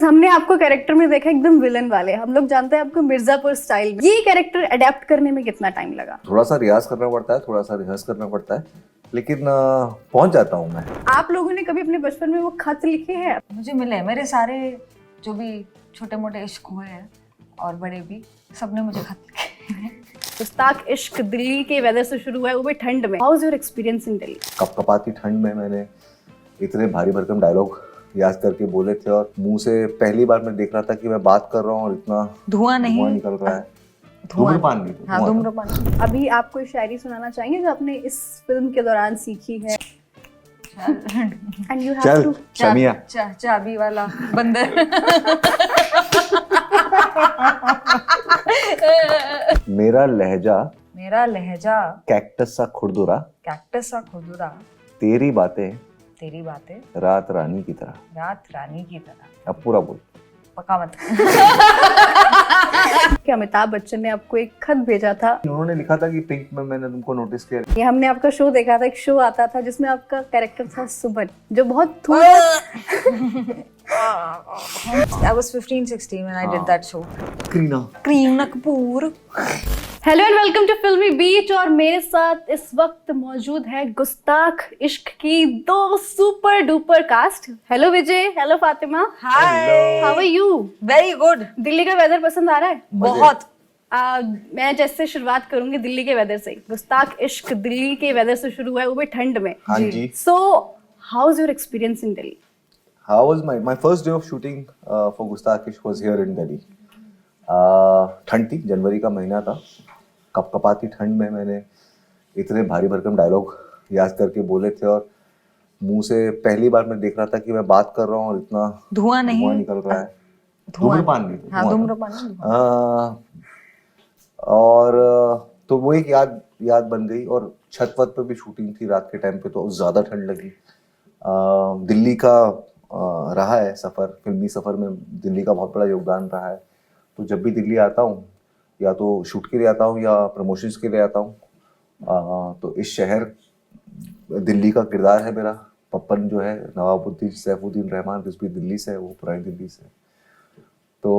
हमने आपको कैरेक्टर में देखा एकदम विलन वाले, हम लोग जानते हैं आपको मिर्जापुर स्टाइल में। ये कैरेक्टर अडेप्ट करने में कितना टाइम लगा? थोड़ा सा रियाज करना पड़ता है, थोड़ा सा रिहर्स करना पड़ता है, लेकिन पहुंच जाता हूँ मैं। आप लोगों ने कभी अपने बचपन में वो खत लिखे हैं? मुझे मिले, मेरे सारे जो भी छोटे मोटे इश्क हुए हैं और बड़े भी, सबने मुझे खत लिखे हैं। गुस्ताख इश्क दिल्ली के वेदर से शुरू हुआ है, वो भी ठंड में। How is your experience in Delhi? कपकपाती ठंड में मैंने इतने भारी भरकम डायलॉग याद करके बोले थे और मुंह से पहली बार मैं देख रहा था कि मैं बात कर रहा हूँ और इतना धुआं नहीं निकल रहा है। धूम्रपान भी। हाँ, धूम्रपान। अभी आप कोई शायरी सुनाना चाहेंगे जो आपने इस फिल्म के दौरान सीखी है? And you have चल to... शमिया। चाबी वाला बंदर। मेरा लहजा कैक्टस सा खुरदुरा, कैक्टस सा खुरदुरा, तेरी बातें रात रानी की तरह। अब पूरा बोल। पका मत। कि अमिताभ बच्चन ने आपको एक खत भेजा था। उन्होंने लिखा था कि पिंक में मैंने तुमको नोटिस किया। ये हमने आपका शो देखा था, एक शो आता था जिसमें आपका कैरेक्टर था सुमन, जो बहुत थोड़ा I was 15-16 when I did that show. Kareena Kapoor. Hello and welcome to Filmibeat. और मेरे साथ इस वक्त मौजूद है गुस्ताख इश्क की दो super duper cast. Hello Vijay, hello Fatima. Hi. How are you? Very good. Delhi का वेदर पसंद आ रहा है? बहुत। मैं जैसे शुरुआत करूंगी दिल्ली के वेदर से। गुस्ताख इश्क दिल्ली के वेदर से शुरू हुआ है, वो भी ठंड में। हाँ जी। So how is your experience in Delhi? How was my first day of shooting for Gustakh Ishq was here in Delhi. ठंड थी, जनवरी का महीना था। कपकपाती ठंड में मैंने इतने भारी भरकम डायलॉग याद करके बोले थे और मुंह से पहली बार मैं देख रहा था कि मैं बात कर रहा हूँ और इतना धुआं नहीं निकल रहा है। धूम्रपान भी। हाँ, धूम्रपान। और तो वो एक याद बन गई। और छत वत पे भी शूटिंग थी रात के टाइम पे, तो ज्यादा ठंड लगी। दिल्ली का रहा है सफ़र, फिल्मी सफ़र में दिल्ली का बहुत बड़ा योगदान रहा है। तो जब भी दिल्ली आता हूँ, या तो शूट के लिए आता हूँ या प्रमोशंस के लिए आता हूँ, तो इस शहर दिल्ली का किरदार है मेरा। पप्पन जो है नवाबुद्दीन सैफुद्दीन रहमान रिजवी दिल्ली से है, वो पुरानी दिल्ली से है। तो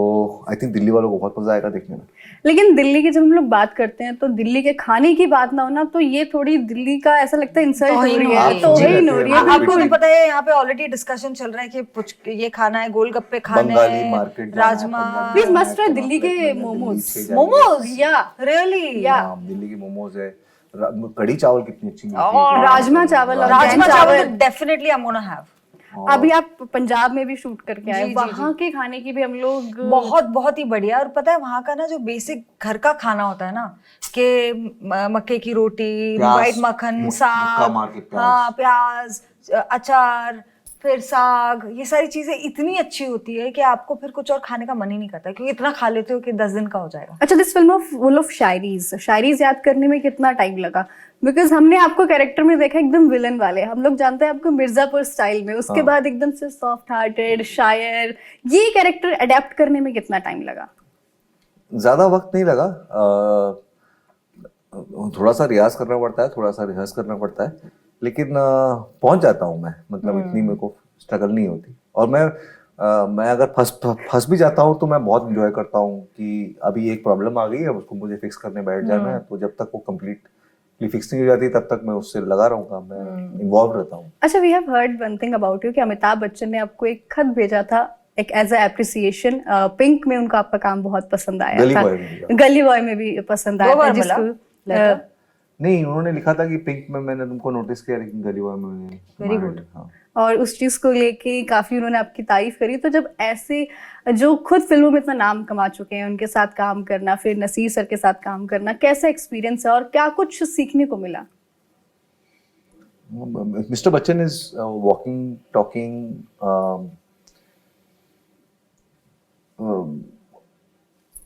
आई थिंक दिल्ली वालों को बहुत मजा आएगा देखने में। लेकिन दिल्ली की जब हम लोग बात करते हैं तो दिल्ली के खाने की बात ना होना, तो ये थोड़ी दिल्ली का ऐसा लगता है इंसल्ट हो रही है। तौहीन हो रही है। आपको तो पता है यहाँ पे ऑलरेडी डिस्कशन चल रहा है कि ये खाना है, गोलगप्पे खाने हैं, rajma. Please must try Delhi के मोमोज। या रियली? या दिल्ली की मोमोज है। कढ़ी चावल कितनी अच्छी मिलती है। राजमा चावल definitely I am gonna have. अभी आप पंजाब में भी शूट करके आए, वहाँ के खाने की भी हम लोग बहुत ही बढ़िया। और पता है वहाँ का ना जो बेसिक घर का खाना होता है ना, कि मक्के की रोटी, व्हाइट मक्खन, साग, हाँ, प्याज, अचार, फिर साग, ये सारी चीजें इतनी अच्छी होती है कि आपको फिर कुछ और खाने का मन ही नहीं करता, क्योंकि इतना खा लेते हो कि 10 दिन का हो जाएगा। अच्छा, this film full of shayaris याद करने में कितना टाइम लगा? बिकॉज हमने आपको कैरेक्टर में देखा एकदम विलन वाले, हम लोग जानते हैं आपको मिर्जापुर स्टाइल में, उसके बाद एकदम से सॉफ्ट हार्टेड शायर। ये कैरेक्टर अडेप्ट करने में कितना टाइम लगा? ज्यादा वक्त नहीं लगा। थोड़ा सा रियाज करना पड़ता है, थोड़ा सा रिहर्स करना पड़ता है, लेकिन पहुंच जाता हूँ मैं। मतलब इतनी मेरे को स्ट्रगल नहीं होती। और मैं अगर फंस भी जाता हूँ तो मैं बहुत एंजॉय करता हूँ कि अभी एक प्रॉब्लम आ गई है, उसको मुझे फिक्स करने बैठ जाना है। तो जब तक वो कंप्लीटली फिक्स नहीं हो जाती तब तक मैं उससे लगा रहूँगा, मैं इन्वॉल्व रहता हूँ। अच्छा, we have heard one thing about you कि अमिताभ बच्चन ने आपको एक खत भेजा था एक एज अ एप्रिसिएशन। पिंक में उनको आपका काम बहुत पसंद आया था, गली बॉय में भी पसंद आया था। नहीं, उन्होंने लिखा था कि पिंक में मैंने तुमको नोटिस किया, लेकिन गली बॉय में वेरी गुड। और उस चीज को लेके काफी उन्होंने आपकी तारीफ करी। तो जब ऐसे जो खुद फिल्मों में इतना नाम कमा चुके हैं, उनके साथ काम करना, फिर नसीर सर के साथ काम करना, कैसा एक्सपीरियंस है और क्या कुछ सीखने को मिला? Mister Bachchan is walking talking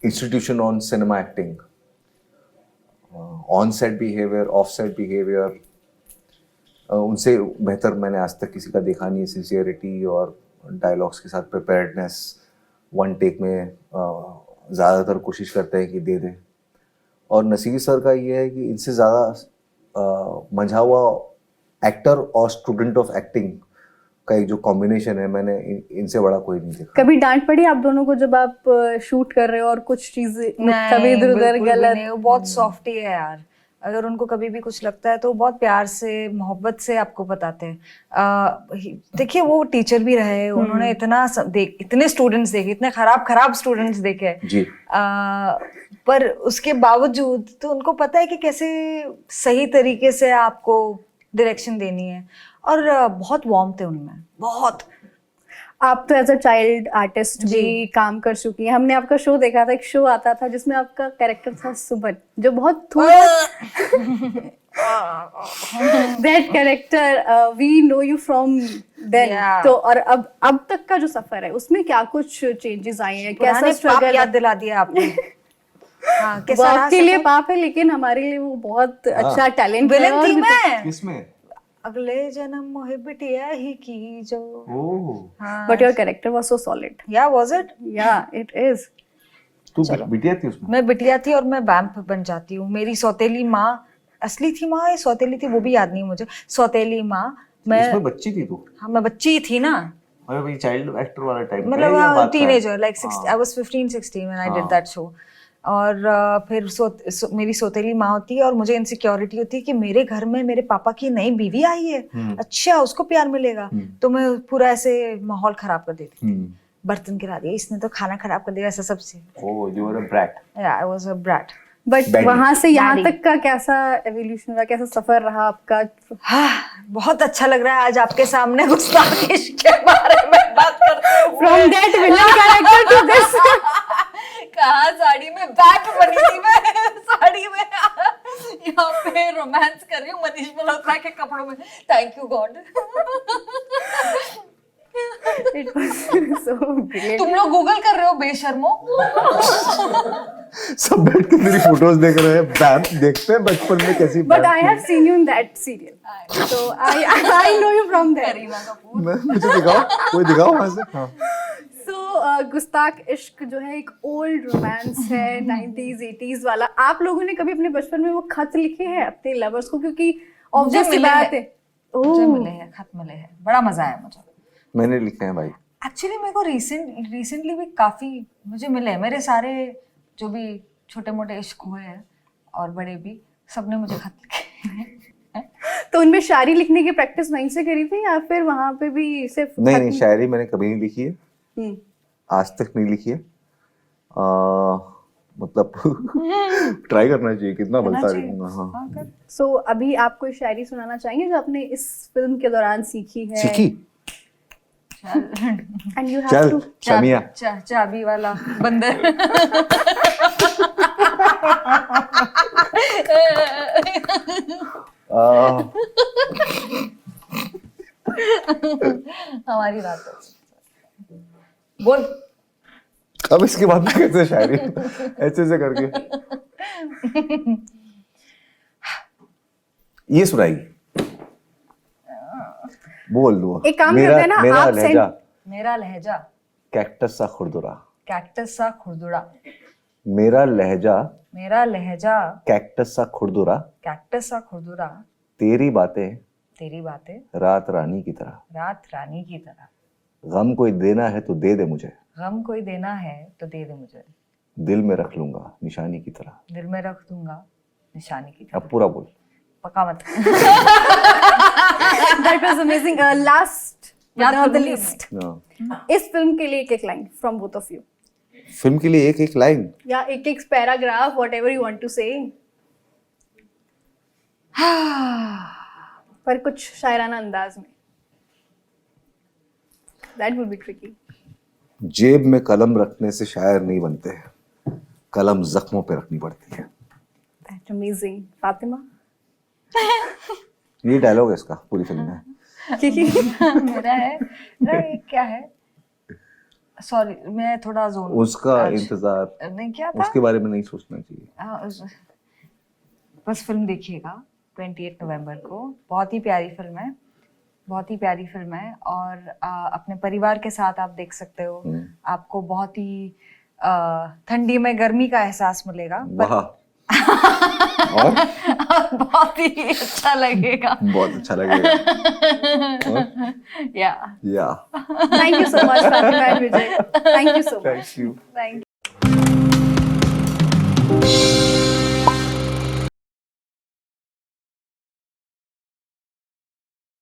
institution on cinema acting, on set behavior, off set behavior, उनसे बेहतर मैंने आज तक किसी का देखा नहीं है। सिंसियरिटी और डायलॉग्स के साथ प्रिपेयर्डनेस, वन टेक में ज़्यादातर कोशिश करते हैं कि दे दें। और नसीर सर का ये है कि इनसे ज़्यादा मंझा हुआ एक्टर और स्टूडेंट ऑफ एक्टिंग का एक जो कॉम्बिनेशन है, मैंने इनसे बड़ा कोई नहीं देखा। कभी डांट पड़ी आप दोनों को जब आप शूट कर रहे हो और कुछ चीजें कभी इधर उधर बिल्कुल भी गलत? नहीं, वो बहुत सॉफ्ट ही है यार। अगर उनको कभी भी कुछ लगता है तो बहुत प्यार से मोहब्बत से आपको बताते हैं। देखिए वो टीचर भी रहे, उन्होंने इतने स्टूडेंट्स देखे, इतने खराब स्टूडेंट्स देखे जी। पर उसके बावजूद तो उनको पता है कि कैसे सही तरीके से आपको डायरेक्शन देनी है, और बहुत वार्म थे उनमें, बहुत। आप तो एज अ चाइल्ड आर्टिस्ट भी काम कर चुकी हैं। हमने आपका शो देखा था, एक शो आता था जिसमें आपका कैरेक्टर था सुमन, जो बहुत that character we know you from then. तो और अब तक का जो सफर है उसमें क्या कुछ चेंजेस आए हैं, कैसा स्ट्रगल याद दिला दिया आपने। हाँ, कैसा रहा आपके लिए पाप है, लेकिन हमारे लिए वो बहुत अच्छा टैलेंट है। विलन थी मैं किसमें? अगले जन्म मोहे बिटिया ही की जो। But your character was so solid. या वाज इट? या इट इज। तू बिटिया थी उसमें? मैं बिटिया थी और मैं वैम्प बन जाती हूँ। मेरी सौतेली माँ, असली थी माँ या सौतेली थी वो भी याद नहीं मुझे। सौतेली माँ, मैं इसमें बच्ची थी तू? हाँ मैं बच्ची थी ना, अरे भाई चाइल्ड एक्टर वाला टाइप, मतलब teenager, like I was 15-16 when I did that show. और फिर मेरी सौतेली माँ होती है और मुझे इनसिक्योरिटी होती है कि मेरे घर में मेरे पापा की नई बीवी आई है, अच्छा उसको प्यार मिलेगा, तो मैं पूरा ऐसे माहौल खराब कर देती थी। बर्तन गिरा दिया इसने तो, खाना खराब कर दिया, ऐसा सब से। ओह, यू वर अ ब्रैट। या I was a brat. But वहां से यहाँ तक का कैसा एवोल्यूशन रहा, कैसा सफर रहा आपका? हाँ, बहुत अच्छा लग रहा है आज आपके सामने गुस्ताख इश्क के बारे में बात करते हुए। From that villain character to this. कहाँ साड़ी में बैट बनी थी मैं, साड़ी में यहाँ पे रोमांस कर रही हूँ मनीष मल्होत्रा के कपड़ों में। Thank you God. It was so brilliant. तुम लोग गूगल कर रहे हो बेशर्मो। सब बैठ के मेरी फोटोज देख रहे हैं, बैम्प देखते हैं बचपन में कैसी। But I have seen you in that serial, so I know you from there. Kareena Kapoor. मुझे दिखाओ, कोई दिखाओ वहां से। हाँ। So गुस्ताख इश्क जो है एक ओल्ड रोमांस है 90s 80s वाला। आप लोगों ने कभी अपने बचपन में वो खत लिखे हैं अपने लवर्स को? क्योंकि ऑब्वियसली बात है, मुझे मिले हैं, खत मिले हैं, बड़ा मजा आया मुझे। मैंने लिखे हैं भाई। एक्चुअली मेरे को रिसेंटली भी काफी मुझे मिले हैं। मेरे सारे जो भी छोटे मोटे इश्क हुए हैं और बड़े भी, सबने मुझे खत लिखे हैं। तो उनमें शायरी लिखने की प्रैक्टिस वहीं से करी थी या फिर वहां पे भी सिर्फ? नहीं, शायरी मैंने कभी नहीं लिखी है, आज तक नहीं लिखी है। मतलब ट्राई करना चाहिए, कितना बोलता रहूंगा। हाँ। सो अभी आप कोई शायरी सुनाना चाहेंगे जो आपने इस फिल्म के दौरान सीखी है? सीखी? And you have चल to शमिया। चाबी वाला बंदर। हमारी बात है। बोल। अब इसके बाद में कैसे शायरी ऐसे से करके ये सुनाएगी? बोल दो। एक काम करते हैं ना, आप मेरा लहजा कैक्टस सा खुरदुरा। कैक्टस सा खुरदुरा। मेरा लहजा कैक्टस सा खुरदुरा। कैक्टस सा खुरदुरा। तेरी बातें रात रानी की तरह। गम कोई देना है तो दे दे मुझे। दिल में रख लूंगा निशानी की तरह। अब पूरा बोल। पक्का मत। That was amazing. Last but not the least. इस फिल्म के लिए एक line from both of you. Film के लिए एक लाइन या एक paragraph, whatever you want to say. पर कुछ शायराना अंदाज में। That would be tricky. जेब में कलम रखने से शायर नहीं बनते, कलम जख्मों पे रखनी पड़ती है। That's amazing. फातिमा? ये डायलॉग है इसका पूरी फिल्म में। मेरा है क्या है? सॉरी मैं थोड़ा जोन। उसका इंतजार नहीं क्या था? उसके बारे में नहीं सोचना चाहिए। बस फिल्म देखिएगा 28 नवंबर को। बहुत ही प्यारी फिल्म है और अपने परिवार के साथ आप देख सकते हो। आपको बहुत ही ठंडी में गर्मी का एहसास मिलेगा। और बहुत ही अच्छा लगेगा। बहुत अच्छा लगेगा। या या thank you so much Fatima and Vijay, thank you so much. Thank you. Thank